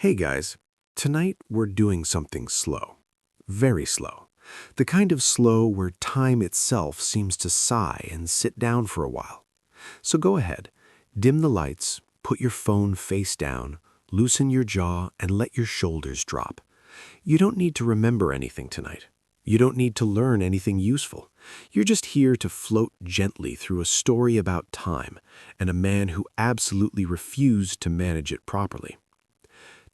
Hey guys, tonight we're doing something slow. Very slow. The kind of slow where time itself seems to sigh and sit down for a while. So go ahead, dim the lights, put your phone face down, loosen your jaw, and let your shoulders drop. You don't need to remember anything tonight. You don't need to learn anything useful. You're just here to float gently through a story about time and a man who absolutely refused to manage it properly.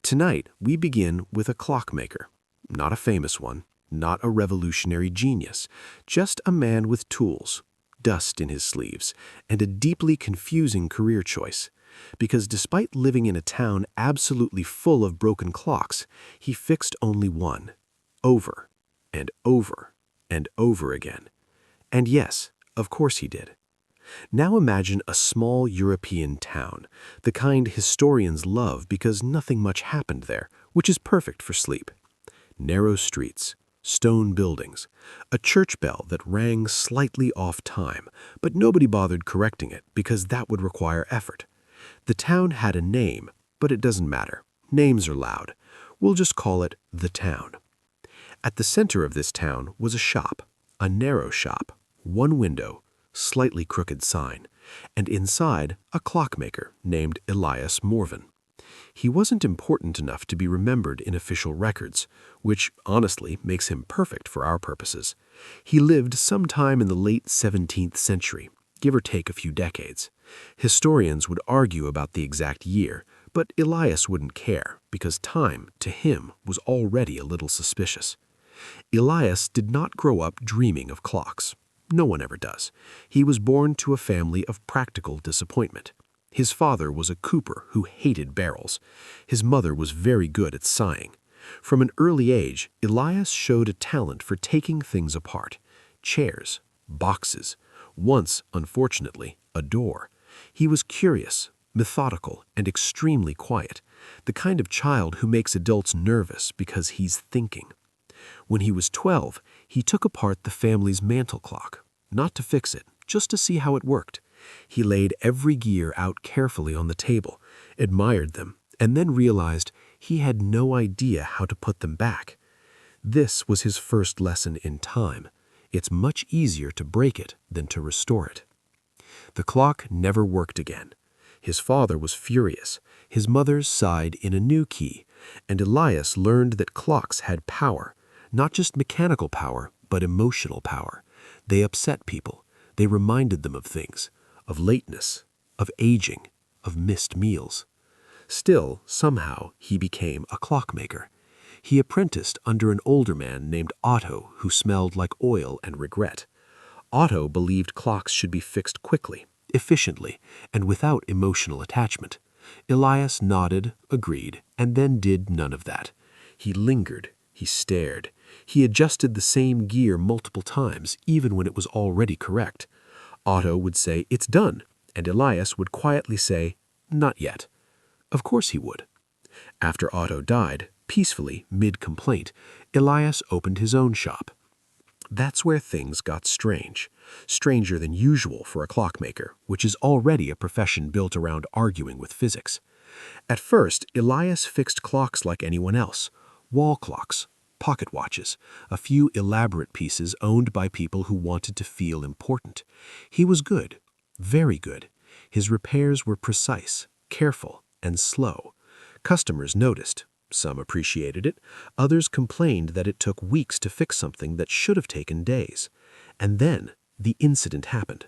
Tonight, we begin with a clockmaker. Not a famous one, not a revolutionary genius, just a man with tools, dust in his sleeves, and a deeply confusing career choice. Because despite living in a town absolutely full of broken clocks, he fixed only one, over and over and over again. And yes, of course he did. Now imagine a small European town, the kind historians love because nothing much happened there, which is perfect for sleep. Narrow streets, stone buildings, a church bell that rang slightly off time, but nobody bothered correcting it because that would require effort. The town had a name, but it doesn't matter. Names are loud. We'll just call it the town. At the center of this town was a shop, a narrow shop, one window, slightly crooked sign, and inside a clockmaker named Elias Morvan. He wasn't important enough to be remembered in official records, which honestly makes him perfect for our purposes. He lived sometime in the late 17th century, give or take a few decades. Historians would argue about the exact year, but Elias wouldn't care because time, to him, was already a little suspicious. Elias did not grow up dreaming of clocks. No one ever does. He was born to a family of practical disappointment. His father was a cooper who hated barrels. His mother was very good at sighing. From an early age, Elias showed a talent for taking things apart. Chairs, boxes, once, unfortunately, a door. He was curious, methodical, and extremely quiet, the kind of child who makes adults nervous because he's thinking. When he was 12, he took apart the family's mantel clock, not to fix it, just to see how it worked. He laid every gear out carefully on the table, admired them, and then realized he had no idea how to put them back. This was his first lesson in time. It's much easier to break it than to restore it. The clock never worked again. His father was furious. His mother sighed in a new key, and Elias learned that clocks had power. Not just mechanical power, but emotional power. They upset people. They reminded them of things, of lateness, of aging, of missed meals. Still, somehow, he became a clockmaker. He apprenticed under an older man named Otto who smelled like oil and regret. Otto believed clocks should be fixed quickly, efficiently, and without emotional attachment. Elias nodded, agreed, and then did none of that. He lingered. He stared. He adjusted the same gear multiple times, even when it was already correct. Otto would say, "It's done," and Elias would quietly say, "Not yet." Of course he would. After Otto died, peacefully, mid-complaint, Elias opened his own shop. That's where things got strange. Stranger than usual for a clockmaker, which is already a profession built around arguing with physics. At first, Elias fixed clocks like anyone else. Wall clocks, pocket watches, a few elaborate pieces owned by people who wanted to feel important. He was good, very good. His repairs were precise, careful, and slow. Customers noticed. Some appreciated it. Others complained that it took weeks to fix something that should have taken days. And then the incident happened.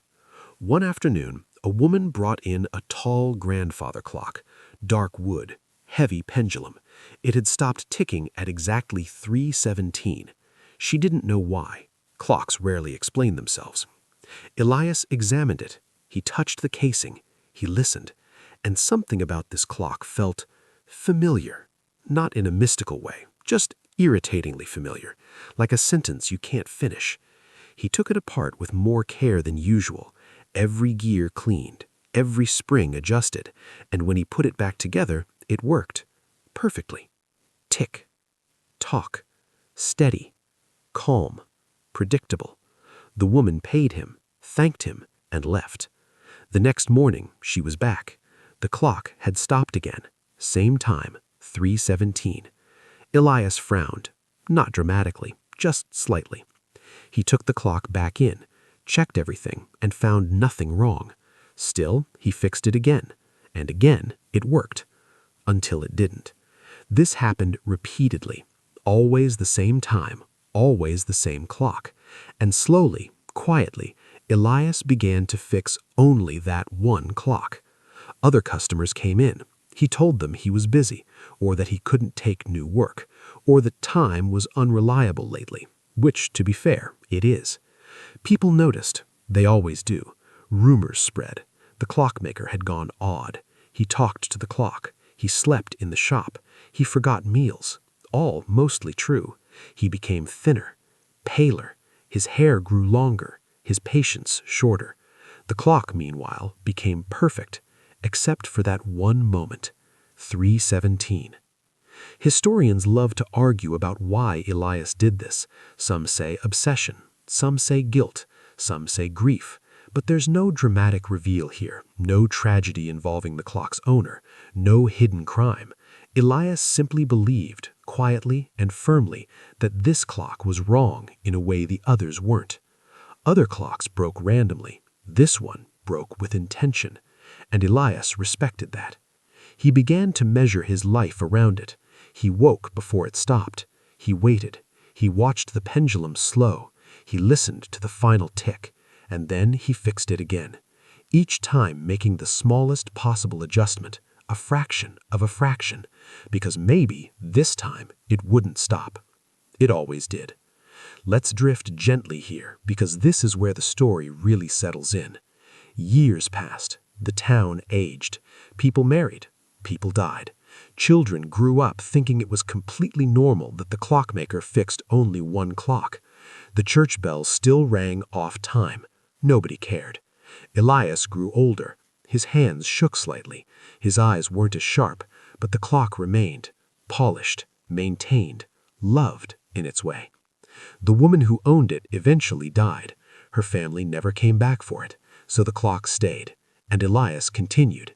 One afternoon, a woman brought in a tall grandfather clock, dark wood, heavy pendulum. It had stopped ticking at exactly 3:17. She didn't know why. Clocks rarely explain themselves. Elias examined it. He touched the casing. He listened. And something about this clock felt familiar. Not in a mystical way, just irritatingly familiar, like a sentence you can't finish. He took it apart with more care than usual. Every gear cleaned, every spring adjusted, and when he put it back together, it worked. Perfectly. Tick. Talk. Steady. Calm. Predictable. The woman paid him, thanked him, and left. The next morning, she was back. The clock had stopped again. Same time, 3:17. Elias frowned, not dramatically, just slightly. He took the clock back in, checked everything, and found nothing wrong. Still, he fixed it again, and again it worked, until it didn't. This happened repeatedly, always the same time, always the same clock, and slowly, quietly, Elias began to fix only that one clock. Other customers came in. He told them he was busy, or that he couldn't take new work, or that time was unreliable lately, which, to be fair, it is. People noticed. They always do. Rumors spread. The clockmaker had gone odd. He talked to the clock. He slept in the shop. He forgot meals. All mostly true. He became thinner, paler. His hair grew longer, his patience shorter. The clock, meanwhile, became perfect, except for that one moment, 3:17. Historians love to argue about why Elias did this. Some say obsession, some say guilt, some say grief. But there's no dramatic reveal here, no tragedy involving the clock's owner, no hidden crime. Elias simply believed, quietly and firmly, that this clock was wrong in a way the others weren't. Other clocks broke randomly. This one broke with intention, and Elias respected that. He began to measure his life around it. He woke before it stopped. He waited. He watched the pendulum slow. He listened to the final tick, and then he fixed it again, each time making the smallest possible adjustment, a fraction of a fraction, because maybe this time it wouldn't stop. It always did. Let's drift gently here, because this is where the story really settles in. Years passed. The town aged. People married. People died. Children grew up thinking it was completely normal that the clockmaker fixed only one clock. The church bells still rang off time. Nobody cared. Elias grew older. His hands shook slightly. His eyes weren't as sharp, but the clock remained, polished, maintained, loved in its way. The woman who owned it eventually died. Her family never came back for it, so the clock stayed, and Elias continued.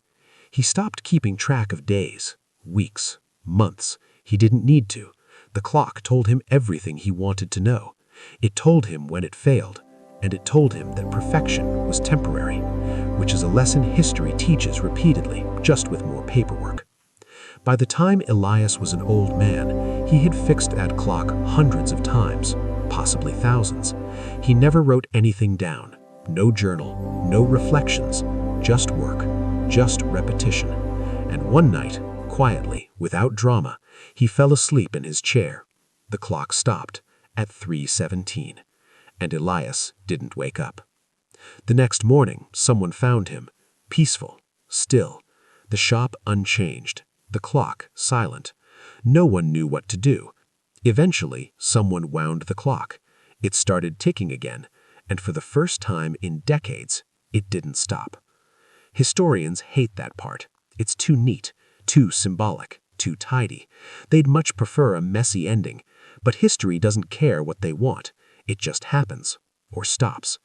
He stopped keeping track of days, weeks, months. He didn't need to. The clock told him everything he wanted to know. It told him when it failed, and it told him that perfection was temporary, which is a lesson history teaches repeatedly, just with more paperwork. By the time Elias was an old man, he had fixed that clock hundreds of times, possibly thousands. He never wrote anything down. No journal, no reflections, just work, just repetition. And one night, quietly, without drama, he fell asleep in his chair. The clock stopped at 3:17, and Elias didn't wake up. The next morning, someone found him, peaceful, still, the shop unchanged, the clock silent. No one knew what to do. Eventually, someone wound the clock. It started ticking again, and for the first time in decades, it didn't stop. Historians hate that part. It's too neat, too symbolic, too tidy. They'd much prefer a messy ending, but history doesn't care what they want. It just happens, or stops.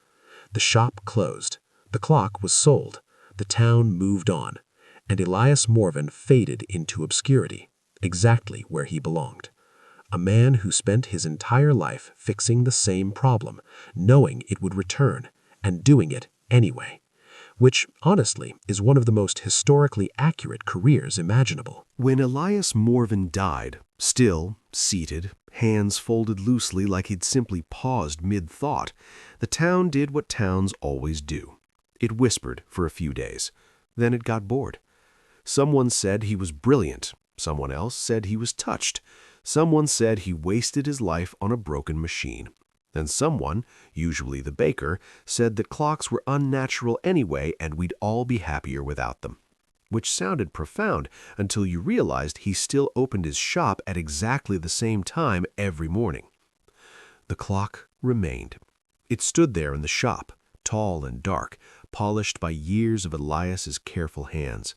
The shop closed. The clock was sold. The town moved on. And Elias Morvan faded into obscurity, exactly where he belonged. A man who spent his entire life fixing the same problem, knowing it would return, and doing it anyway. Which, honestly, is one of the most historically accurate careers imaginable. When Elias Morvan died, still, seated, hands folded loosely like he'd simply paused mid-thought, the town did what towns always do. It whispered for a few days. Then it got bored. Someone said he was brilliant. Someone else said he was touched. Someone said he wasted his life on a broken machine. And someone, usually the baker, said that clocks were unnatural anyway and we'd all be happier without them. Which sounded profound until you realized he still opened his shop at exactly the same time every morning. The clock remained. It stood there in the shop, tall and dark, polished by years of Elias's careful hands.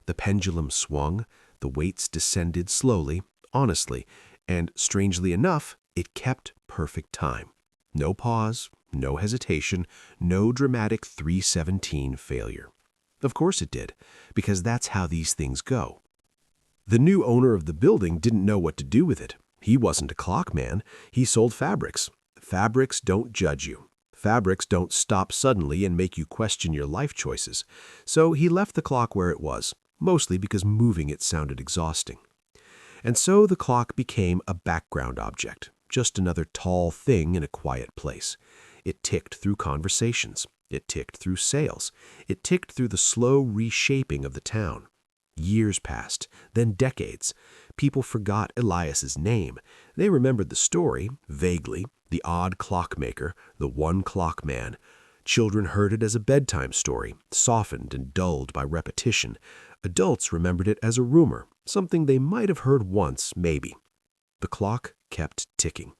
The pendulum swung, the weights descended slowly, honestly, and strangely enough, it kept perfect time. No pause, no hesitation, no dramatic 3:17 failure. Of course it did, because that's how these things go. The new owner of the building didn't know what to do with it. He wasn't a clock man. He sold fabrics. Fabrics don't judge you. Fabrics don't stop suddenly and make you question your life choices. So he left the clock where it was, mostly because moving it sounded exhausting. And so the clock became a background object, just another tall thing in a quiet place. It ticked through conversations. It ticked through sales. It ticked through the slow reshaping of the town. Years passed, then decades. People forgot Elias's name. They remembered the story, vaguely, the odd clockmaker, the one clock man. Children heard it as a bedtime story, softened and dulled by repetition. Adults remembered it as a rumor, something they might have heard once, maybe. The clock kept ticking.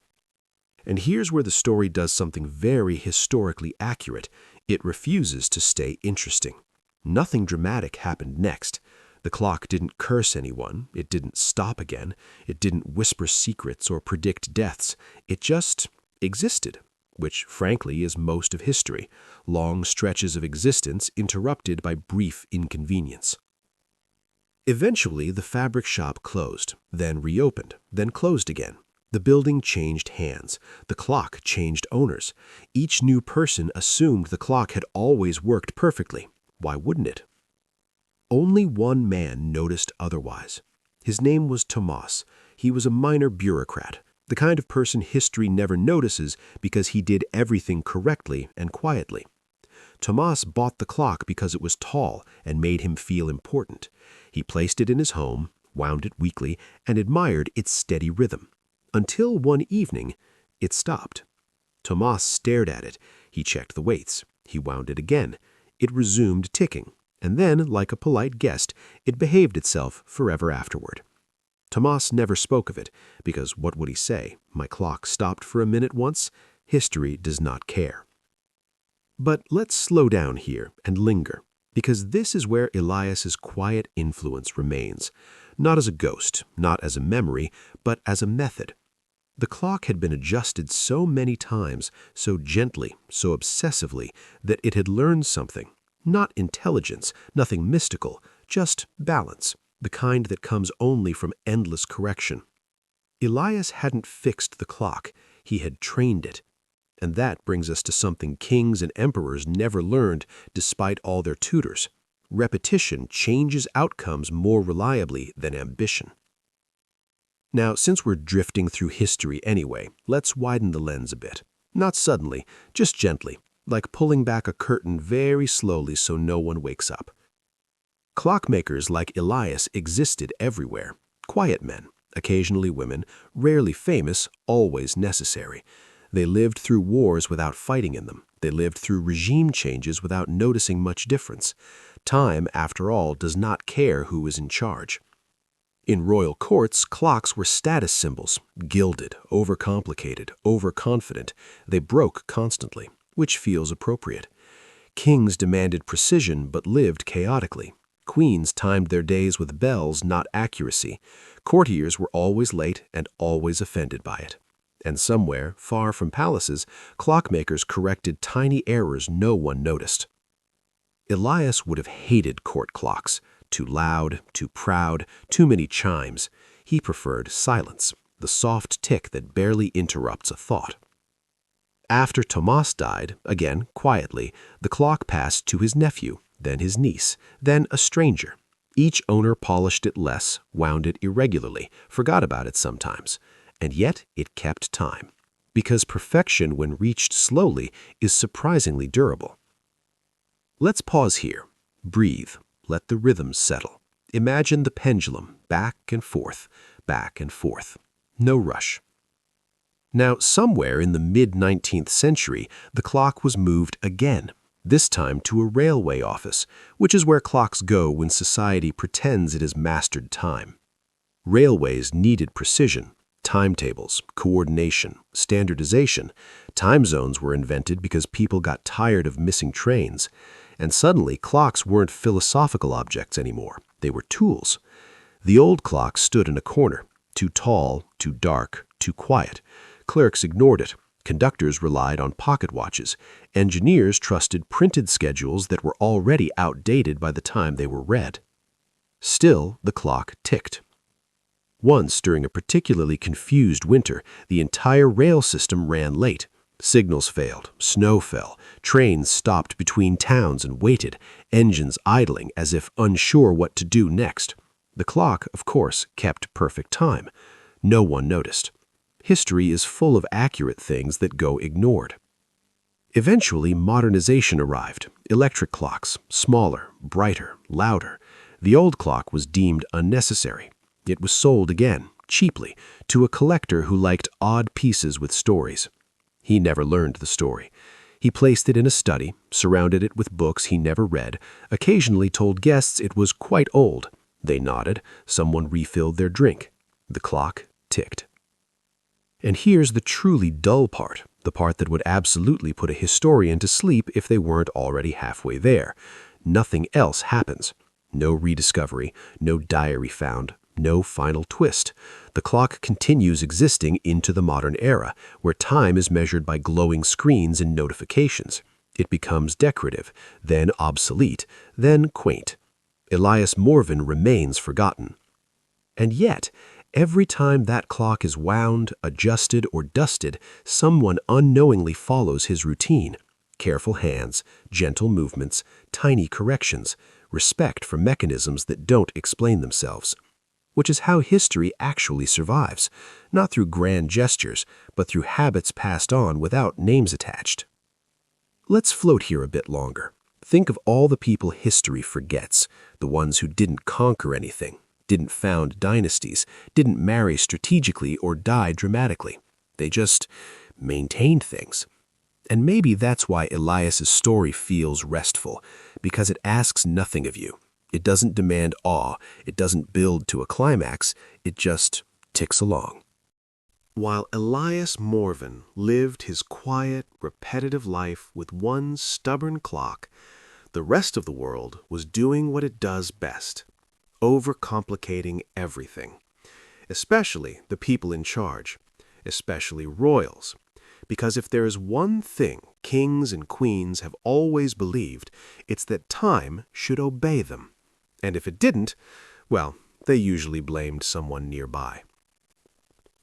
And here's where the story does something very historically accurate. It refuses to stay interesting. Nothing dramatic happened next. The clock didn't curse anyone. It didn't stop again. It didn't whisper secrets or predict deaths. It just existed, which frankly is most of history, long stretches of existence interrupted by brief inconvenience. Eventually, the fabric shop closed, then reopened, then closed again. The building changed hands. The clock changed owners. Each new person assumed the clock had always worked perfectly. Why wouldn't it? Only one man noticed otherwise. His name was Tomas. He was a minor bureaucrat, the kind of person history never notices because he did everything correctly and quietly. Tomas bought the clock because it was tall and made him feel important. He placed it in his home, wound it weekly, and admired its steady rhythm. Until one evening, it stopped. Tomas stared at it. He checked the weights. He wound it again. It resumed ticking. And then, like a polite guest, it behaved itself forever afterward. Tomas never spoke of it, because what would he say? My clock stopped for a minute once? History does not care. But let's slow down here and linger, because this is where Elias's quiet influence remains, not as a ghost, not as a memory, but as a method. The clock had been adjusted so many times, so gently, so obsessively, that it had learned something. Not intelligence, nothing mystical, just balance, the kind that comes only from endless correction. Elias hadn't fixed the clock, he had trained it. And that brings us to something kings and emperors never learned despite all their tutors. Repetition changes outcomes more reliably than ambition. Now, since we're drifting through history anyway, let's widen the lens a bit. Not suddenly, just gently, like pulling back a curtain very slowly so no one wakes up. Clockmakers like Elias existed everywhere. Quiet men, occasionally women, rarely famous, always necessary. They lived through wars without fighting in them. They lived through regime changes without noticing much difference. Time, after all, does not care who is in charge. In royal courts, clocks were status symbols, gilded, overcomplicated, overconfident. They broke constantly, which feels appropriate. Kings demanded precision but lived chaotically. Queens timed their days with bells, not accuracy. Courtiers were always late and always offended by it. And somewhere, far from palaces, clockmakers corrected tiny errors no one noticed. Elias would have hated court clocks. Too loud, too proud, too many chimes. He preferred silence, the soft tick that barely interrupts a thought. After Tomas died, again quietly, the clock passed to his nephew, then his niece, then a stranger. Each owner polished it less, wound it irregularly, forgot about it sometimes. And yet it kept time. Because perfection, when reached slowly, is surprisingly durable. Let's pause here. Breathe. Let the rhythms settle. Imagine the pendulum, back and forth, back and forth. No rush. Now, somewhere in the mid-19th century, the clock was moved again, this time to a railway office, which is where clocks go when society pretends it has mastered time. Railways needed precision. Timetables, coordination, standardization. Time zones were invented because people got tired of missing trains. And suddenly, clocks weren't philosophical objects anymore. They were tools. The old clock stood in a corner, too tall, too dark, too quiet. Clerks ignored it. Conductors relied on pocket watches. Engineers trusted printed schedules that were already outdated by the time they were read. Still, the clock ticked. Once, during a particularly confused winter, the entire rail system ran late. Signals failed, snow fell, trains stopped between towns and waited, engines idling as if unsure what to do next. The clock, of course, kept perfect time. No one noticed. History is full of accurate things that go ignored. Eventually, modernization arrived. Electric clocks, smaller, brighter, louder. The old clock was deemed unnecessary. It was sold again, cheaply, to a collector who liked odd pieces with stories. He never learned the story. He placed it in a study, surrounded it with books he never read, occasionally told guests it was quite old. They nodded. Someone refilled their drink. The clock ticked. And here's the truly dull part, the part that would absolutely put a historian to sleep if they weren't already halfway there. Nothing else happens. No rediscovery, no diary found, no final twist. The clock continues existing into the modern era, where time is measured by glowing screens and notifications. It becomes decorative, then obsolete, then quaint. Elias Morven remains forgotten. And yet, every time that clock is wound, adjusted, or dusted, someone unknowingly follows his routine. Careful hands, gentle movements, tiny corrections, respect for mechanisms that don't explain themselves. Which is how history actually survives, not through grand gestures, but through habits passed on without names attached. Let's float here a bit longer. Think of all the people history forgets, the ones who didn't conquer anything, didn't found dynasties, didn't marry strategically or die dramatically. They just maintained things. And maybe that's why Elias's story feels restful, because it asks nothing of you. It doesn't demand awe, it doesn't build to a climax, it just ticks along. While Elias Morven lived his quiet, repetitive life with one stubborn clock, the rest of the world was doing what it does best, overcomplicating everything. Especially the people in charge, especially royals. Because if there is one thing kings and queens have always believed, it's that time should obey them. And if it didn't, well, they usually blamed someone nearby.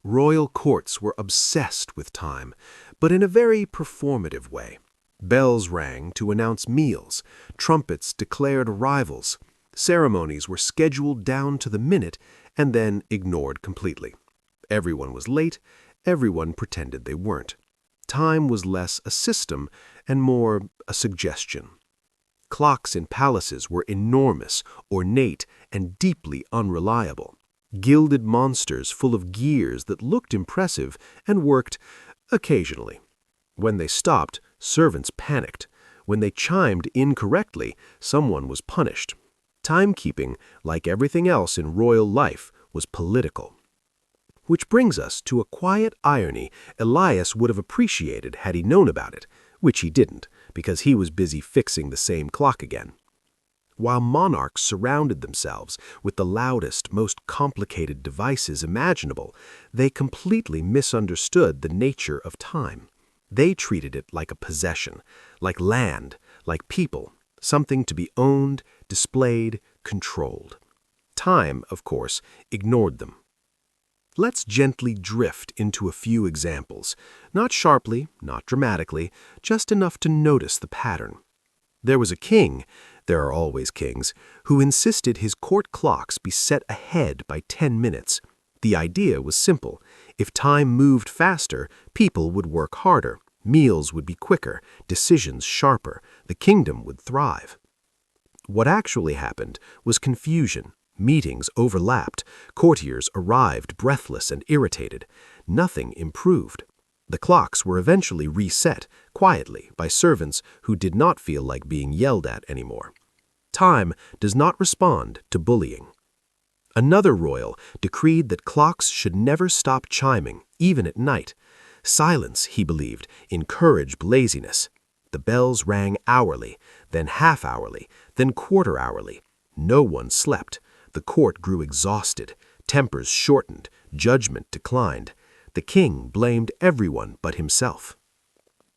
Royal courts were obsessed with time, but in a very performative way. Bells rang to announce meals, trumpets declared arrivals, ceremonies were scheduled down to the minute and then ignored completely. Everyone was late, everyone pretended they weren't. Time was less a system and more a suggestion. Clocks in palaces were enormous, ornate, and deeply unreliable. Gilded monsters full of gears that looked impressive and worked occasionally. When they stopped, servants panicked. When they chimed incorrectly, someone was punished. Timekeeping, like everything else in royal life, was political. Which brings us to a quiet irony Elias would have appreciated had he known about it, which he didn't, because he was busy fixing the same clock again. While monarchs surrounded themselves with the loudest, most complicated devices imaginable, they completely misunderstood the nature of time. They treated it like a possession, like land, like people, something to be owned, displayed, controlled. Time, of course, ignored them. Let's gently drift into a few examples, not sharply, not dramatically, just enough to notice the pattern. There was a king, there are always kings, who insisted his court clocks be set ahead by 10 minutes. The idea was simple. If time moved faster, people would work harder, meals would be quicker, decisions sharper, the kingdom would thrive. What actually happened was confusion. Meetings overlapped, courtiers arrived breathless and irritated. Nothing improved. The clocks were eventually reset, quietly, by servants who did not feel like being yelled at anymore. Time does not respond to bullying. Another royal decreed that clocks should never stop chiming, even at night. Silence, he believed, encouraged laziness. The bells rang hourly, then half-hourly, then quarter-hourly. No one slept. The court grew exhausted, tempers shortened, judgment declined. The king blamed everyone but himself.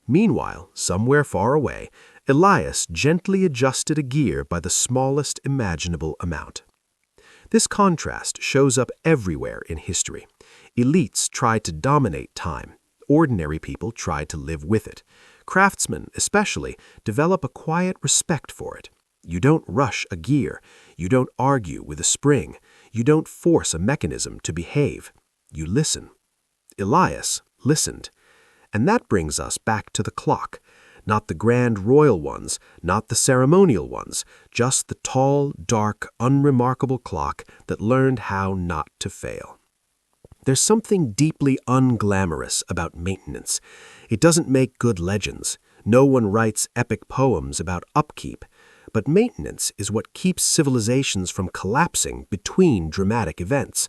Meanwhile, somewhere far away, Elias gently adjusted a gear by the smallest imaginable amount. This contrast shows up everywhere in history. Elites try to dominate time. Ordinary people try to live with it. Craftsmen, especially, develop a quiet respect for it. You don't rush a gear. You don't argue with a spring. You don't force a mechanism to behave. You listen. Elias listened. And that brings us back to the clock. Not the grand royal ones, not the ceremonial ones, just the tall, dark, unremarkable clock that learned how not to fail. There's something deeply unglamorous about maintenance. It doesn't make good legends. No one writes epic poems about upkeep. But maintenance is what keeps civilizations from collapsing between dramatic events.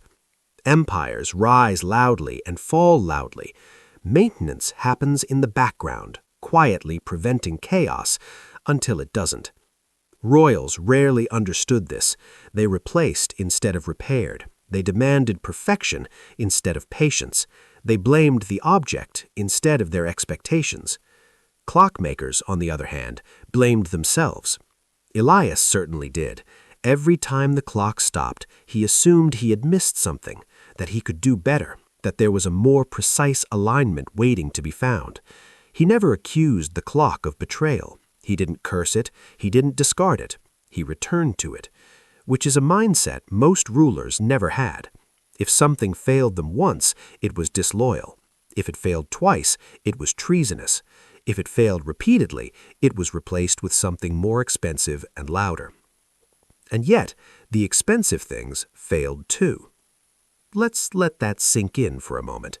Empires rise loudly and fall loudly. Maintenance happens in the background, quietly preventing chaos until it doesn't. Royals rarely understood this. They replaced instead of repaired. They demanded perfection instead of patience. They blamed the object instead of their expectations. Clockmakers, on the other hand, blamed themselves. Elias certainly did. Every time the clock stopped, he assumed he had missed something, that he could do better, that there was a more precise alignment waiting to be found. He never accused the clock of betrayal. He didn't curse it. He didn't discard it. He returned to it, which is a mindset most rulers never had. If something failed them once, it was disloyal. If it failed twice, it was treasonous. If it failed repeatedly, it was replaced with something more expensive and louder. And yet, the expensive things failed too. Let's let that sink in for a moment.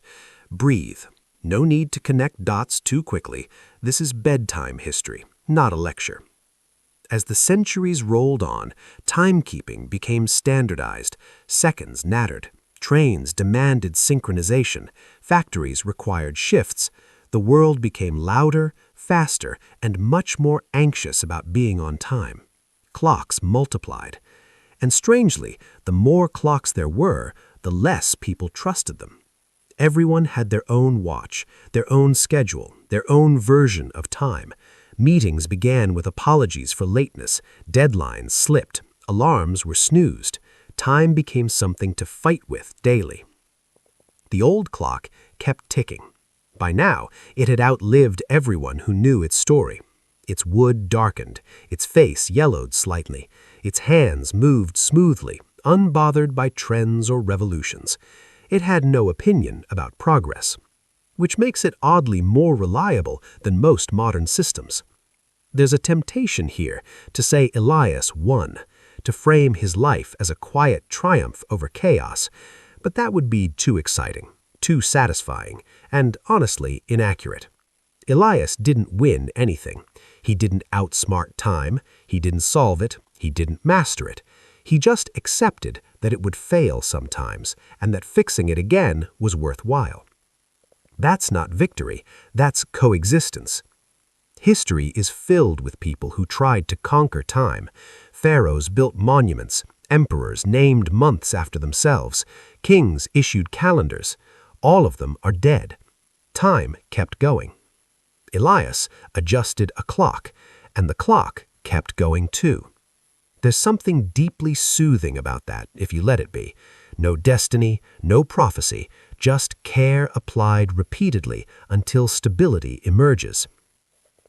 Breathe. No need to connect dots too quickly. This is bedtime history, not a lecture. As the centuries rolled on, timekeeping became standardized. Seconds mattered. Trains demanded synchronization. Factories required shifts. The world became louder, faster, and much more anxious about being on time. Clocks multiplied. And strangely, the more clocks there were, the less people trusted them. Everyone had their own watch, their own schedule, their own version of time. Meetings began with apologies for lateness, deadlines slipped, alarms were snoozed. Time became something to fight with daily. The old clock kept ticking. By now, it had outlived everyone who knew its story. Its wood darkened, its face yellowed slightly, its hands moved smoothly, unbothered by trends or revolutions. It had no opinion about progress, which makes it oddly more reliable than most modern systems. There's a temptation here to say Elias won, to frame his life as a quiet triumph over chaos, but that would be too exciting, too satisfying, and honestly inaccurate. Elias didn't win anything. He didn't outsmart time, he didn't solve it, he didn't master it. He just accepted that it would fail sometimes, and that fixing it again was worthwhile. That's not victory, that's coexistence. History is filled with people who tried to conquer time. Pharaohs built monuments, emperors named months after themselves, kings issued calendars. All of them are dead. Time kept going. Elias adjusted a clock, and the clock kept going too. There's something deeply soothing about that, if you let it be. No destiny, no prophecy, just care applied repeatedly until stability emerges.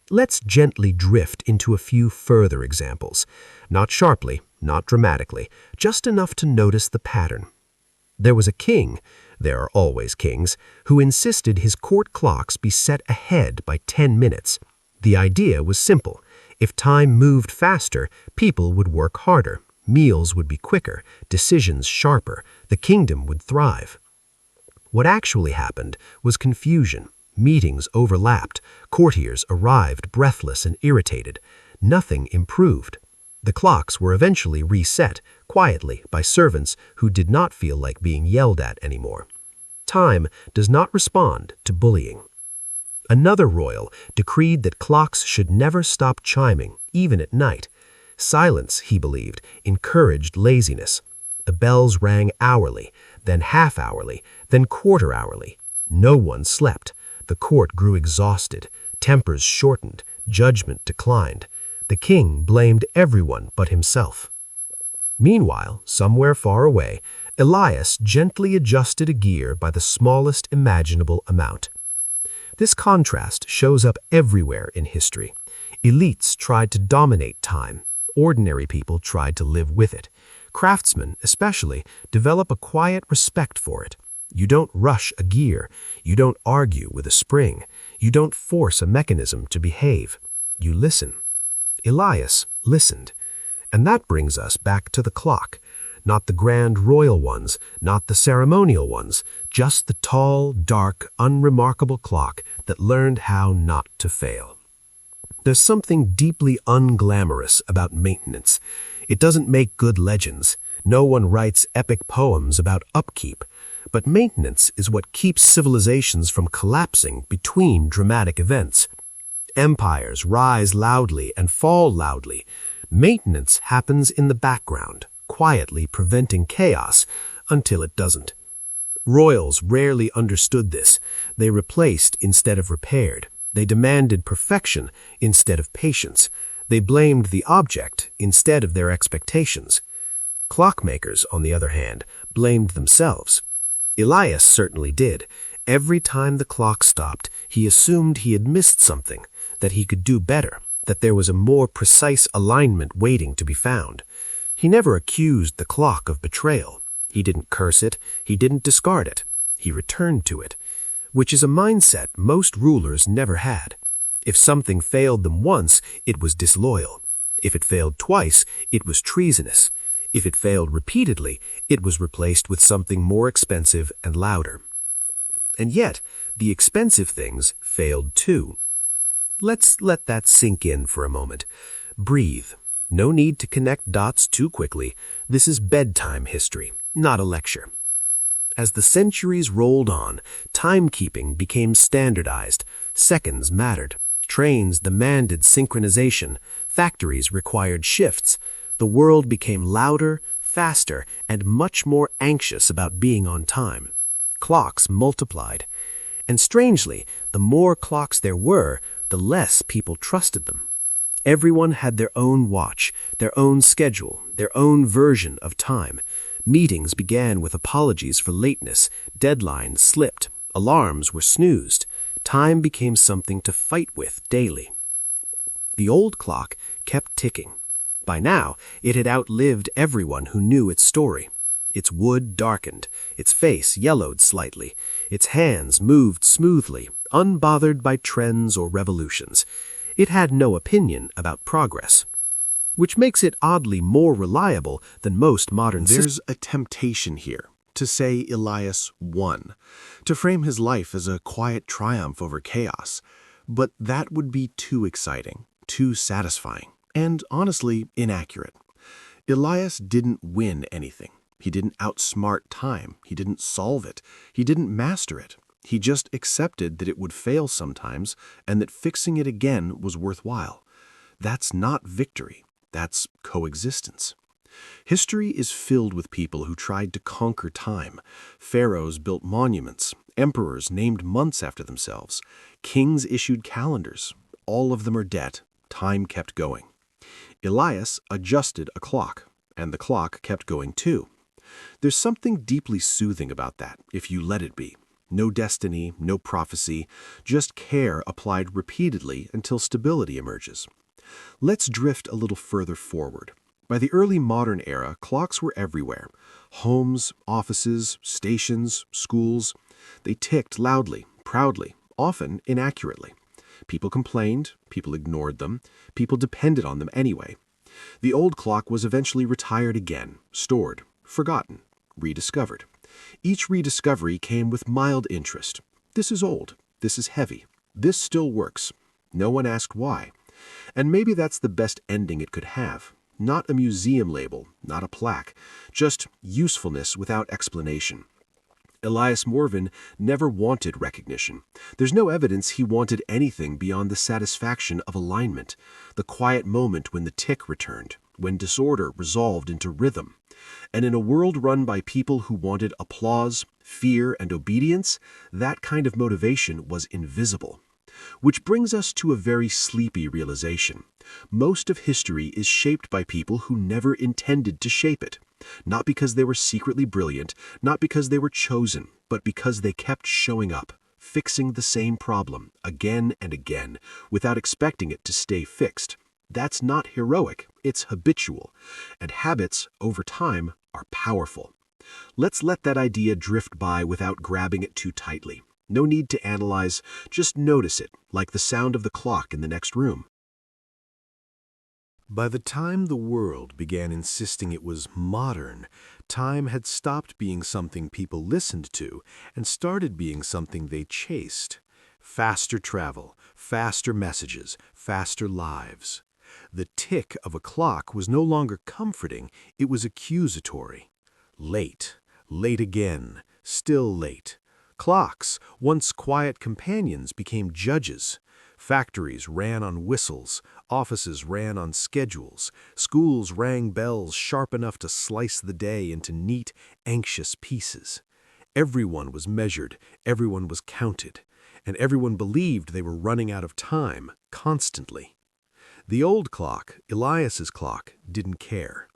Let's gently drift into a few further examples. Not sharply, not dramatically, just enough to notice the pattern. There was a king, there are always kings, who insisted his court clocks be set ahead by 10 minutes. The idea was simple. If time moved faster, people would work harder, meals would be quicker, decisions sharper, the kingdom would thrive. What actually happened was confusion. Meetings overlapped, courtiers arrived breathless and irritated. Nothing improved. The clocks were eventually reset, quietly, by servants who did not feel like being yelled at anymore. Time does not respond to bullying. Another royal decreed that clocks should never stop chiming, even at night. Silence, he believed, encouraged laziness. The bells rang hourly, then half-hourly, then quarter-hourly. No one slept. The court grew exhausted. Tempers shortened. Judgment declined. The king blamed everyone but himself. Meanwhile, somewhere far away, Elias gently adjusted a gear by the smallest imaginable amount. This contrast shows up everywhere in history. Elites tried to dominate time. Ordinary people tried to live with it. Craftsmen, especially, develop a quiet respect for it. You don't rush a gear. You don't argue with a spring. You don't force a mechanism to behave. You listen. Elias listened. And that brings us back to the clock. Not the grand royal ones, not the ceremonial ones, just the tall, dark, unremarkable clock that learned how not to fail. There's something deeply unglamorous about maintenance. It doesn't make good legends. No one writes epic poems about upkeep. But maintenance is what keeps civilizations from collapsing between dramatic events. Empires rise loudly and fall loudly. Maintenance happens in the background, quietly preventing chaos until it doesn't. Royals rarely understood this. They replaced instead of repaired. They demanded perfection instead of patience. They blamed the object instead of their expectations. Clockmakers, on the other hand, blamed themselves. Elias certainly did. Every time the clock stopped, he assumed he had missed something, that he could do better, that there was a more precise alignment waiting to be found. He never accused the clock of betrayal. He didn't curse it. He didn't discard it. He returned to it, which is a mindset most rulers never had. If something failed them once, it was disloyal. If it failed twice, it was treasonous. If it failed repeatedly, it was replaced with something more expensive and louder. And yet, the expensive things failed too. Let's let that sink in for a moment. Breathe. No need to connect dots too quickly. This is bedtime history, not a lecture. As the centuries rolled on, timekeeping became standardized. Seconds mattered. Trains demanded synchronization. Factories required shifts. The world became louder, faster, and much more anxious about being on time. Clocks multiplied. And strangely, the more clocks there were, the less people trusted them. Everyone had their own watch, their own schedule, their own version of time. Meetings began with apologies for lateness, deadlines slipped, alarms were snoozed. Time became something to fight with daily. The old clock kept ticking. By now, it had outlived everyone who knew its story. Its wood darkened, its face yellowed slightly, its hands moved smoothly, unbothered by trends or revolutions. It had no opinion about progress, which makes it oddly more reliable than most modern systems. There's a temptation here to say Elias won, to frame his life as a quiet triumph over chaos. But that would be too exciting, too satisfying, and honestly inaccurate. Elias didn't win anything. He didn't outsmart time. He didn't solve it. He didn't master it. He just accepted that it would fail sometimes and that fixing it again was worthwhile. That's not victory. That's coexistence. History is filled with people who tried to conquer time. Pharaohs built monuments. Emperors named months after themselves. Kings issued calendars. All of them are dead. Time kept going. Elias adjusted a clock, and the clock kept going too. There's something deeply soothing about that, if you let it be. No destiny, no prophecy, just care applied repeatedly until stability emerges. Let's drift a little further forward. By the early modern era, clocks were everywhere. Homes, offices, stations, schools. They ticked loudly, proudly, often inaccurately. People complained, people ignored them, people depended on them anyway. The old clock was eventually retired again, stored, forgotten, rediscovered. Each rediscovery came with mild interest. This is old. This is heavy. This still works. No one asked why. And maybe that's the best ending it could have. Not a museum label, not a plaque, just usefulness without explanation. Elias Morven never wanted recognition. There's no evidence he wanted anything beyond the satisfaction of alignment, the quiet moment when the tick returned, when disorder resolved into rhythm. And in a world run by people who wanted applause, fear, and obedience, that kind of motivation was invisible. Which brings us to a very sleepy realization. Most of history is shaped by people who never intended to shape it. Not because they were secretly brilliant, not because they were chosen, but because they kept showing up, fixing the same problem again and again, without expecting it to stay fixed. That's not heroic, it's habitual. And habits, over time, are powerful. Let's let that idea drift by without grabbing it too tightly. No need to analyze, just notice it, like the sound of the clock in the next room. By the time the world began insisting it was modern, time had stopped being something people listened to and started being something they chased. Faster travel, faster messages, faster lives. The tick of a clock was no longer comforting, it was accusatory. Late, late again, still late. Clocks, once quiet companions, became judges. Factories ran on whistles, offices ran on schedules, schools rang bells sharp enough to slice the day into neat, anxious pieces. Everyone was measured, everyone was counted, and everyone believed they were running out of time, constantly. The old clock, Elias's clock, didn't care.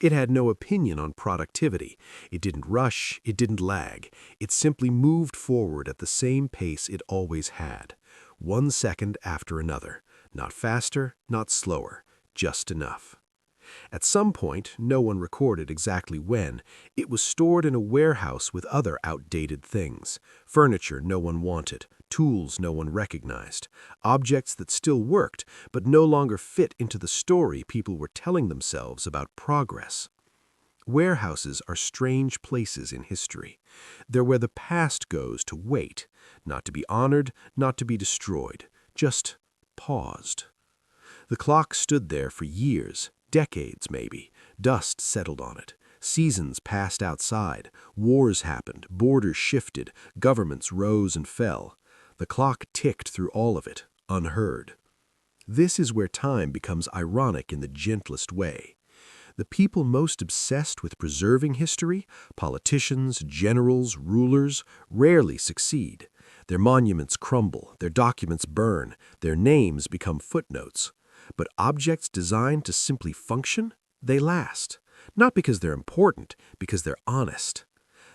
It had no opinion on productivity. It didn't rush, it didn't lag. It simply moved forward at the same pace it always had. 1 second after another. Not faster, not slower. Just enough. At some point, no one recorded exactly when, it was stored in a warehouse with other outdated things. Furniture no one wanted, tools no one recognized, objects that still worked but no longer fit into the story people were telling themselves about progress. Warehouses are strange places in history. They're where the past goes to wait, not to be honored, not to be destroyed, just paused. The clock stood there for years, decades maybe. Dust settled on it. Seasons passed outside. Wars happened. Borders shifted. Governments rose and fell. The clock ticked through all of it, unheard. This is where time becomes ironic in the gentlest way. The people most obsessed with preserving history, politicians, generals, rulers, rarely succeed. Their monuments crumble, their documents burn, their names become footnotes. But objects designed to simply function, they last. Not because they're important, because they're honest.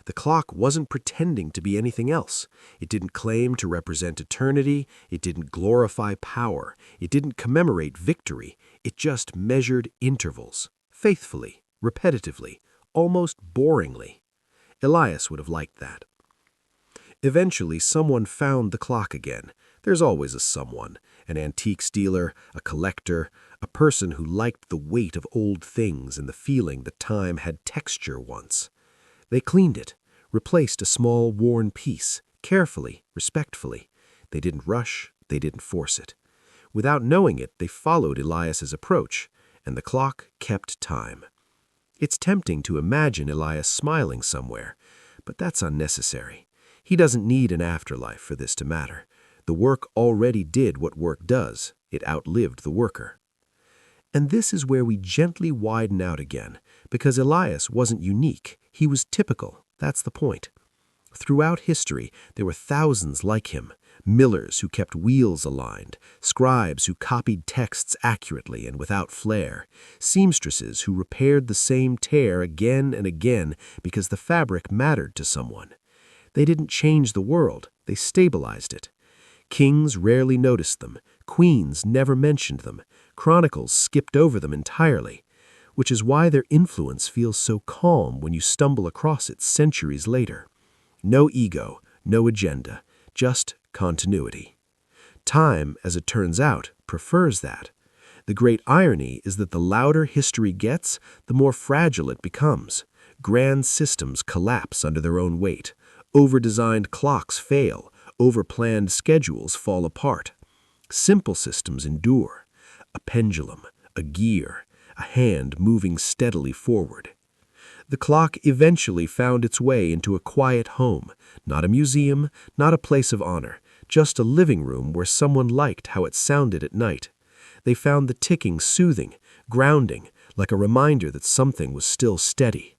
The clock wasn't pretending to be anything else. It didn't claim to represent eternity. It didn't glorify power. It didn't commemorate victory. It just measured intervals, faithfully, repetitively, almost boringly. Elias would have liked that. Eventually, someone found the clock again. There's always a someone, an antiques dealer, a collector, a person who liked the weight of old things and the feeling that time had texture once. They cleaned it, replaced a small worn piece, carefully, respectfully. They didn't rush, they didn't force it. Without knowing it, they followed Elias's approach, and the clock kept time. It's tempting to imagine Elias smiling somewhere, but that's unnecessary. He doesn't need an afterlife for this to matter. The work already did what work does. It outlived the worker. And this is where we gently widen out again, because Elias wasn't unique. He was typical. That's the point. Throughout history, there were thousands like him. Millers who kept wheels aligned, scribes who copied texts accurately and without flair, seamstresses who repaired the same tear again and again because the fabric mattered to someone. They didn't change the world, they stabilized it. Kings rarely noticed them, queens never mentioned them, chronicles skipped over them entirely, which is why their influence feels so calm when you stumble across it centuries later. No ego, no agenda, just continuity. Time, as it turns out, prefers that. The great irony is that the louder history gets, the more fragile it becomes. Grand systems collapse under their own weight. Over-designed clocks fail. Over-planned schedules fall apart. Simple systems endure. A pendulum, a gear, a hand moving steadily forward. The clock eventually found its way into a quiet home, not a museum, not a place of honor, just a living room where someone liked how it sounded at night. They found the ticking soothing, grounding, like a reminder that something was still steady.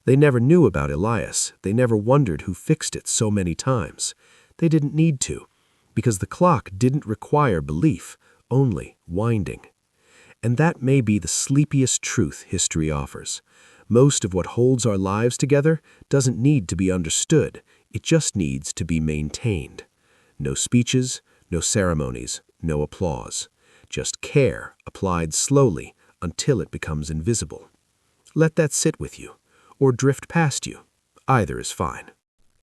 They never knew about Elias. They never wondered who fixed it so many times. They didn't need to. because the clock didn't require belief, only winding. And that may be the sleepiest truth history offers. Most of what holds our lives together doesn't need to be understood, it just needs to be maintained. No speeches, no ceremonies, no applause. Just care applied slowly until it becomes invisible. Let that sit with you, or drift past you. Either is fine.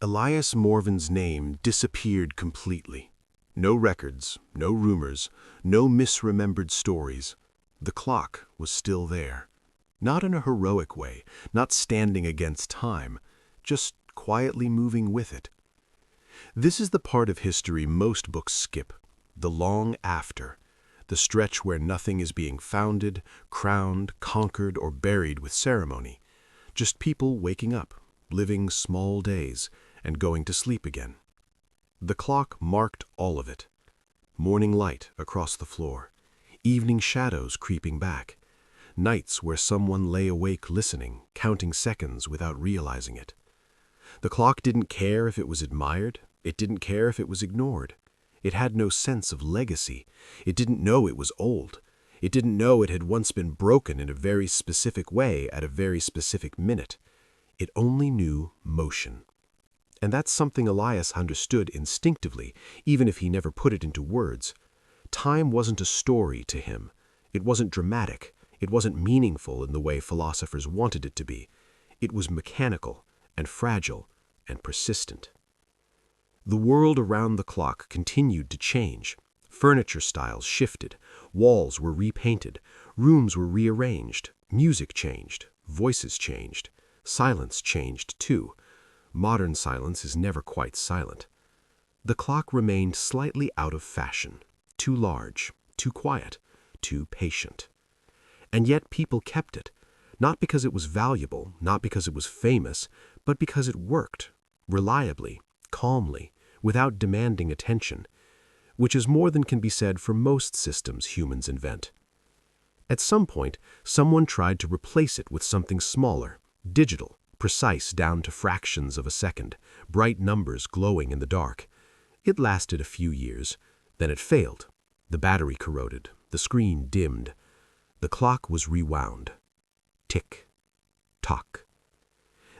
Elias Morven's name disappeared completely. No records, no rumors, no misremembered stories. The clock was still there. Not in a heroic way, not standing against time, just quietly moving with it. This is the part of history most books skip, the long after, the stretch where nothing is being founded, crowned, conquered, or buried with ceremony. Just people waking up, living small days, and going to sleep again. The clock marked all of it. Morning light across the floor, evening shadows creeping back, nights where someone lay awake listening, counting seconds without realizing it. The clock didn't care if it was admired, it didn't care if it was ignored. It had no sense of legacy. It didn't know it was old. It didn't know it had once been broken in a very specific way at a very specific minute. It only knew motion. And that's something Elias understood instinctively, even if he never put it into words. Time wasn't a story to him. It wasn't dramatic. It wasn't meaningful in the way philosophers wanted it to be. It was mechanical and fragile and persistent. The world around the clock continued to change. Furniture styles shifted, walls were repainted, rooms were rearranged, music changed, voices changed, silence changed too. Modern silence is never quite silent. The clock remained slightly out of fashion, too large, too quiet, too patient. And yet people kept it, not because it was valuable, not because it was famous, but because it worked, reliably, calmly, without demanding attention, which is more than can be said for most systems humans invent. At some point, someone tried to replace it with something smaller, digital, precise down to fractions of a second, bright numbers glowing in the dark. It lasted a few years, then it failed. The battery corroded, the screen dimmed. The clock was rewound. Tick, tock.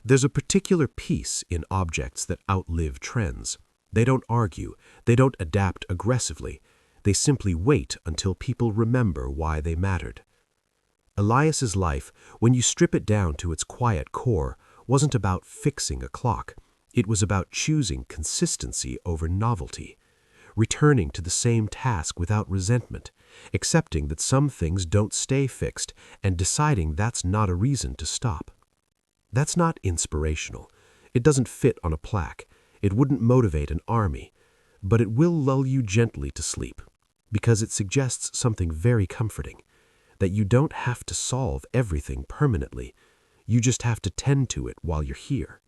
There's a particular peace in objects that outlive trends. They don't argue, they don't adapt aggressively, they simply wait until people remember why they mattered. Elias's life, when you strip it down to its quiet core, wasn't about fixing a clock. It was about choosing consistency over novelty, returning to the same task without resentment, accepting that some things don't stay fixed, and deciding that's not a reason to stop. That's not inspirational. It doesn't fit on a plaque. It wouldn't motivate an army, but it will lull you gently to sleep, because it suggests something very comforting, that you don't have to solve everything permanently. You just have to tend to it while you're here.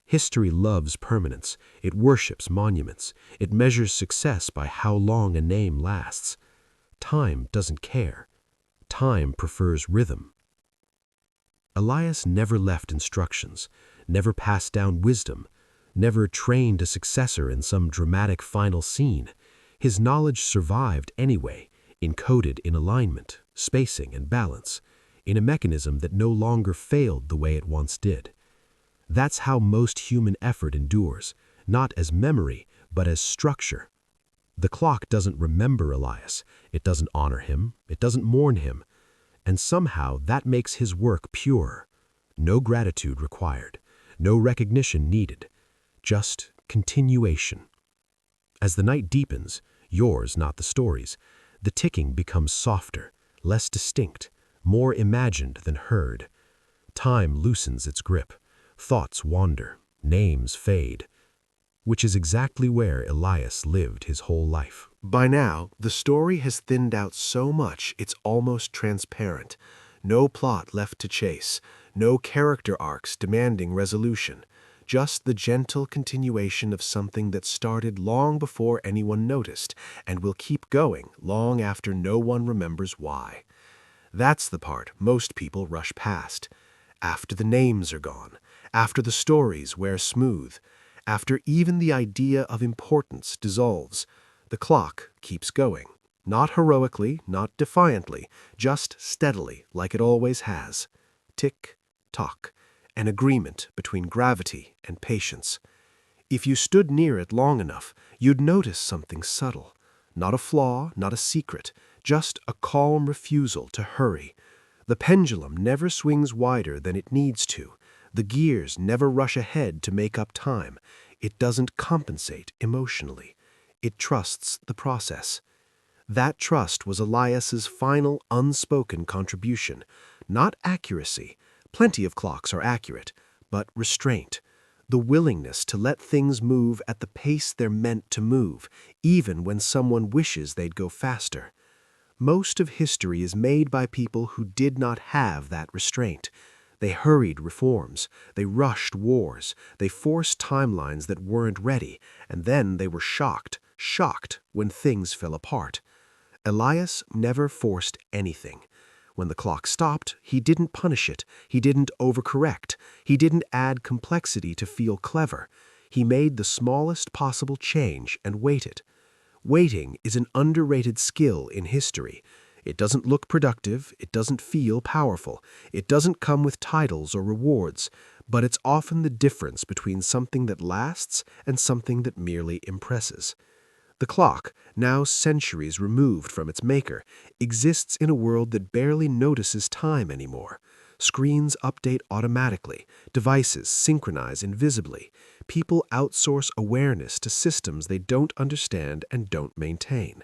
History loves permanence. It worships monuments. It measures success by how long a name lasts. Time doesn't care. Time prefers rhythm. Elias never left instructions, never passed down wisdom, never trained a successor in some dramatic final scene. His knowledge survived anyway, encoded in alignment, spacing, and balance, in a mechanism that no longer failed the way it once did. That's how most human effort endures, not as memory, but as structure. The clock doesn't remember Elias, it doesn't honor him, it doesn't mourn him, and somehow that makes his work pure. No gratitude required, no recognition needed, just continuation. As the night deepens, yours, not the story's, the ticking becomes softer, less distinct, more imagined than heard. Time loosens its grip, thoughts wander, names fade, which is exactly where Elias lived his whole life. By now, the story has thinned out so much it's almost transparent. No plot left to chase, no character arcs demanding resolution, just the gentle continuation of something that started long before anyone noticed and will keep going long after no one remembers why. That's the part most people rush past. After the names are gone, after the stories wear smooth, After even the idea of importance dissolves, the clock keeps going. Not heroically, not defiantly, just steadily, like it always has. Tick, tock, an agreement between gravity and patience. If you stood near it long enough, you'd notice something subtle. Not a flaw, not a secret, just a calm refusal to hurry. The pendulum never swings wider than it needs to. The gears never rush ahead to make up time. It doesn't compensate emotionally. It trusts the process. That trust was Elias's final unspoken contribution. Not accuracy. Plenty of clocks are accurate, but restraint. The willingness to let things move at the pace they're meant to move, even when someone wishes they'd go faster. Most of history is made by people who did not have that restraint. They hurried reforms, they rushed wars, they forced timelines that weren't ready, and then they were shocked when things fell apart. Elias never forced anything. When the clock stopped, he didn't punish it, he didn't overcorrect, he didn't add complexity to feel clever. He made the smallest possible change and waited. Waiting is an underrated skill in history. It doesn't look productive, it doesn't feel powerful, it doesn't come with titles or rewards, but it's often the difference between something that lasts and something that merely impresses. The clock, now centuries removed from its maker, exists in a world that barely notices time anymore. Screens update automatically, devices synchronize invisibly. People outsource awareness to systems they don't understand and don't maintain.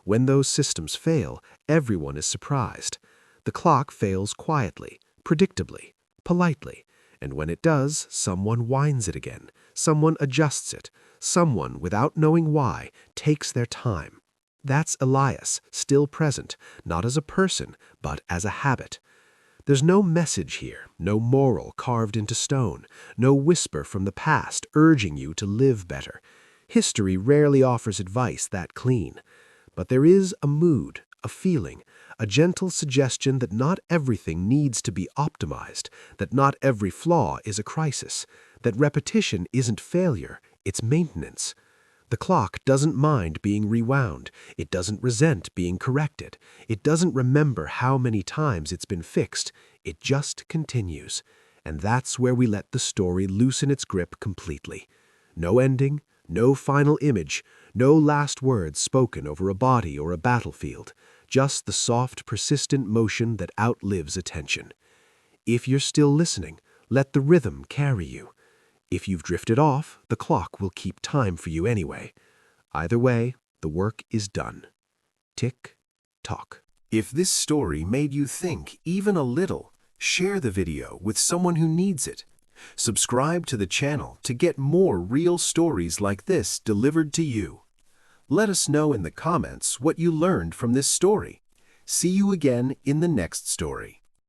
When those systems fail, everyone is surprised. The clock fails quietly, predictably, politely, and when it does, someone winds it again, someone adjusts it, someone, without knowing why, takes their time. That's Elias, still present, not as a person, but as a habit. There's no message here, no moral carved into stone, no whisper from the past urging you to live better. History rarely offers advice that clean. But there is a mood, a feeling, a gentle suggestion that not everything needs to be optimized, that not every flaw is a crisis, that repetition isn't failure, it's maintenance. The clock doesn't mind being rewound, it doesn't resent being corrected, it doesn't remember how many times it's been fixed, it just continues. And that's where we let the story loosen its grip completely. No ending, no final image, no last words spoken over a body or a battlefield, just the soft, persistent motion that outlives attention. If you're still listening, let the rhythm carry you. If you've drifted off, the clock will keep time for you anyway. Either way, the work is done. Tick, tock. If this story made you think even a little, share the video with someone who needs it. Subscribe to the channel to get more real stories like this delivered to you. Let us know in the comments what you learned from this story. See you again in the next story.